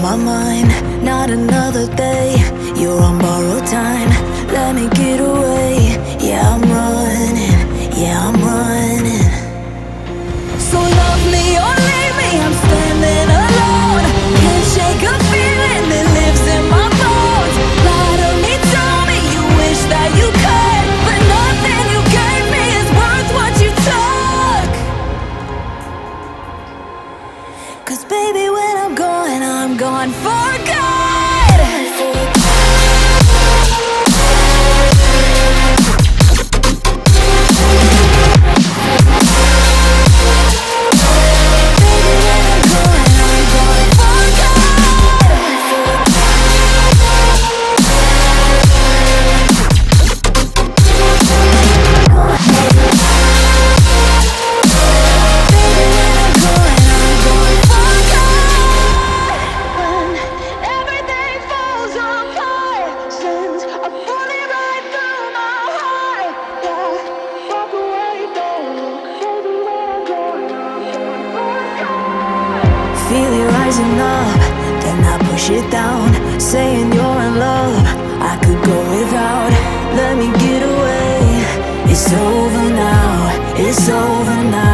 my mind, not another day. You're on borrowed time, let me get away. Yeah, I'm running, yeah, I'm running. So love me or leave me, I'm standing alone. Can't shake a feeling that lives in my bones. Lie to me, tell me you wish that you could, but nothing you gave me is worth what you took. 'Cause baby, when I'm gone for good. Feel it rising up, then I push it down, saying you're in love, I could go without. Let me get away. It's over now, it's over now.